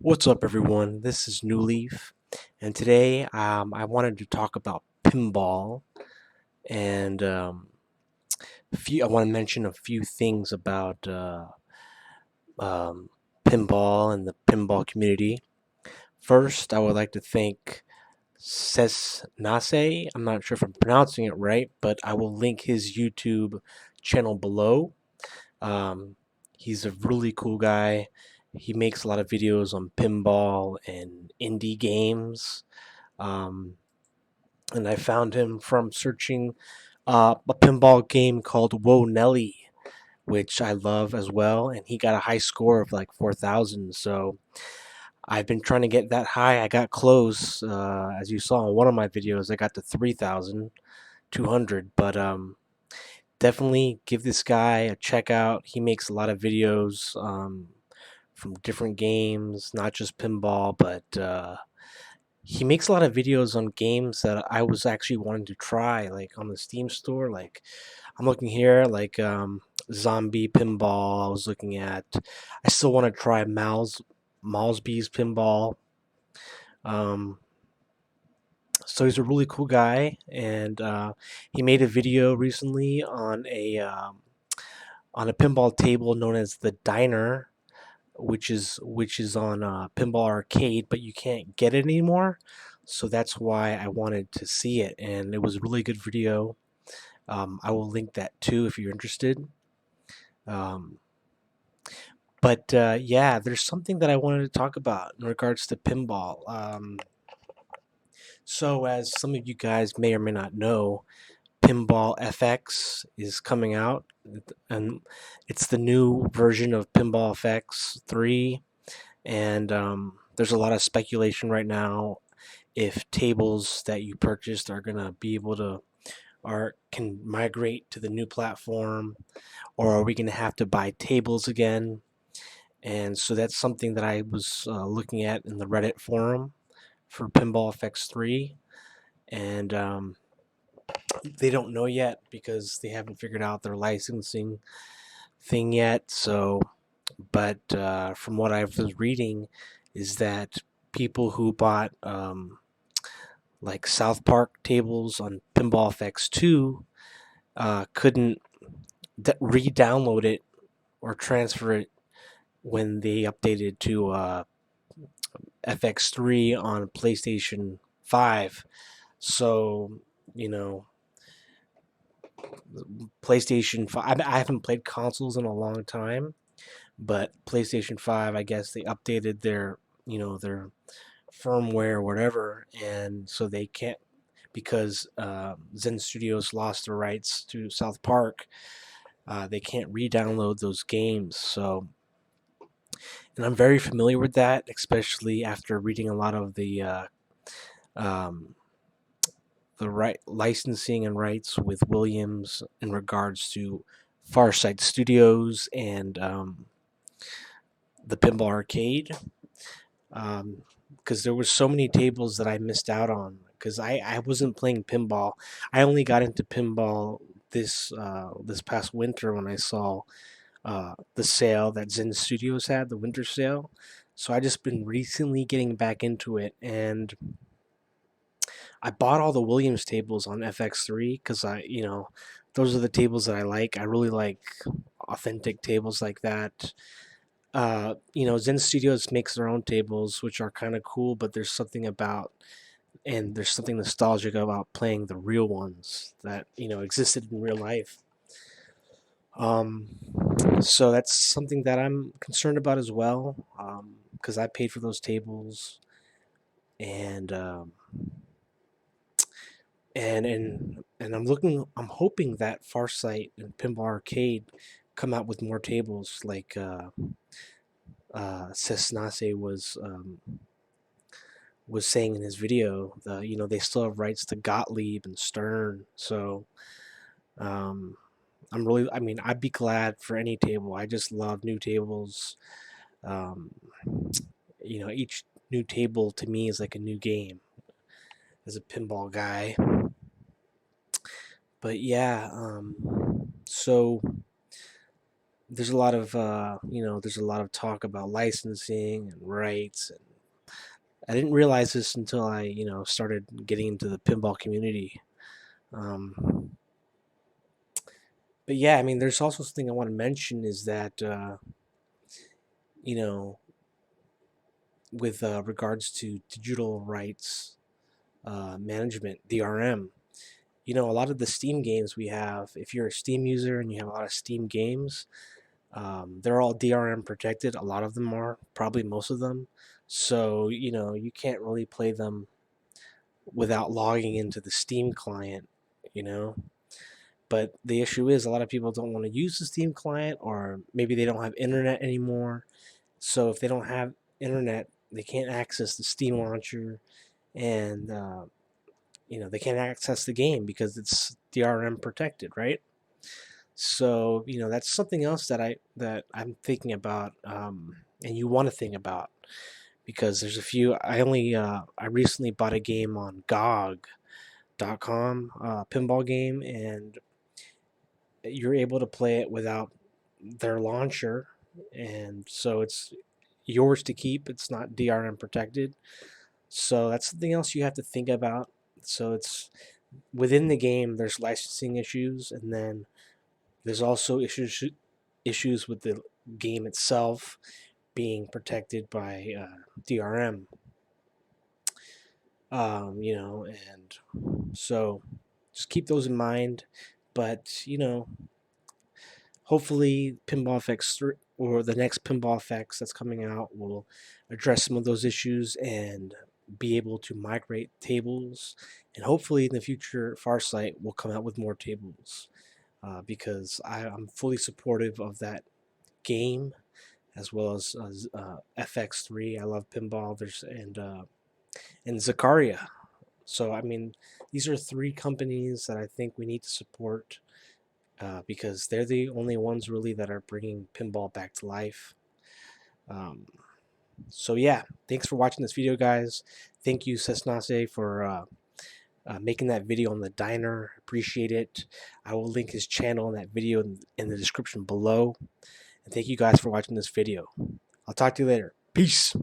What's up, everyone? This is New Leaf, and today I wanted to talk about pinball, and I want to mention a few things about um, pinball and the pinball community. First, I would like to thank Cessnaace. I'm not sure if I'm pronouncing it right, but I will link his YouTube channel below. Um, he's a really cool guy. He makes a lot of videos on pinball and indie games. Um, and I found him from searching a pinball game called Whoa Nelly, which I love as well. And he got a high score of like 4,000. So I've been trying to get that high. I got close, as you saw in one of my videos. I got to 3,200. But definitely give this guy a check out. He makes a lot of videos from different games, not just pinball, but he makes a lot of videos on games that I was actually wanting to try, like on the Steam store. Like I'm looking here, like Zombie Pinball. I was looking at. I still want to try Malsby's Pinball. Um, so he's a really cool guy, and he made a video recently on a pinball table known as the Diner, which is on Pinball Arcade, but you can't get it anymore. So that's why I wanted to see it, and it was a really good video. I will link that too if you're interested. Um, but yeah, there's something that I wanted to talk about in regards to pinball. So as some of you guys may or may not know, Pinball FX is coming out, and it's the new version of Pinball FX3. And there's a lot of speculation right now if tables that you purchased are gonna be able to or can migrate to the new platform, or are we gonna have to buy tables again? And so that's something that I was looking at in the Reddit forum for Pinball FX3, and they don't know yet because they haven't figured out their licensing thing yet. So, but from what I was reading, is that people who bought like South Park tables on Pinball FX2 couldn't re-download it or transfer it when they updated to FX3 on PlayStation 5. So, you know, PlayStation 5, I haven't played consoles in a long time, but PlayStation 5, I guess they updated their firmware or whatever, and so they can't, because Zen Studios lost the rights to South Park. They can't re-download those games. So, and I'm very familiar with that, especially after reading a lot of um, the right licensing and rights with Williams in regards to Farsight Studios and the Pinball Arcade. Because there were so many tables that I missed out on because I wasn't playing pinball. I only got into pinball this past winter when I saw the sale that Zen Studios had, the winter sale. So I just been recently getting back into it, and I bought all the Williams tables on FX3 because those are the tables that I like. I really like authentic tables like that. Zen Studios makes their own tables, which are kind of cool, but there's something nostalgic about playing the real ones that existed in real life. Um, so that's something that I'm concerned about as well, because I paid for those tables, and I'm hoping that Farsight and Pinball Arcade come out with more tables like Cessnaace was saying in his video. They still have rights to Gottlieb and Stern, so um, I'd be glad for any table. I just love new tables. Um, each new table to me is like a new game as a pinball guy. But yeah, so there's a lot of there's a lot of talk about licensing and rights, and I didn't realize this until I started getting into the pinball community. Um, but yeah, I mean, there's also something I want to mention is that you know with regards to digital rights management, DRM. A lot of the Steam games we have, if you're a Steam user and you have a lot of Steam games, they're all DRM protected. A lot of them are, probably most of them. So, you can't really play them without logging into the Steam client, you know. But the issue is a lot of people don't want to use the Steam client, or maybe they don't have internet anymore. So if they don't have internet, they can't access the Steam launcher, and they can't access the game because it's DRM protected, right? So that's something else that I'm thinking about, and you want to think about, because there's a few. I recently bought a game on GOG.com, pinball game, and you're able to play it without their launcher, and so it's yours to keep. It's not DRM protected, so that's something else you have to think about. So it's within the game. There's licensing issues, and then there's also issues with the game itself being protected by DRM. And so just keep those in mind. But hopefully, Pinball FX3 or the next Pinball FX that's coming out will address some of those issues and be able to migrate tables. And hopefully, in the future, Farsight will come out with more tables, because I'm fully supportive of that game, as well as FX3. I love pinball. And Zakaria. So I mean, these are three companies that I think we need to support, because they're the only ones really that are bringing pinball back to life. Um, so yeah, thanks for watching this video, guys. Thank you, Cessnaace, for making that video on the diner. Appreciate it. I will link his channel in that video in the description below. And thank you guys for watching this video. I'll talk to you later. Peace.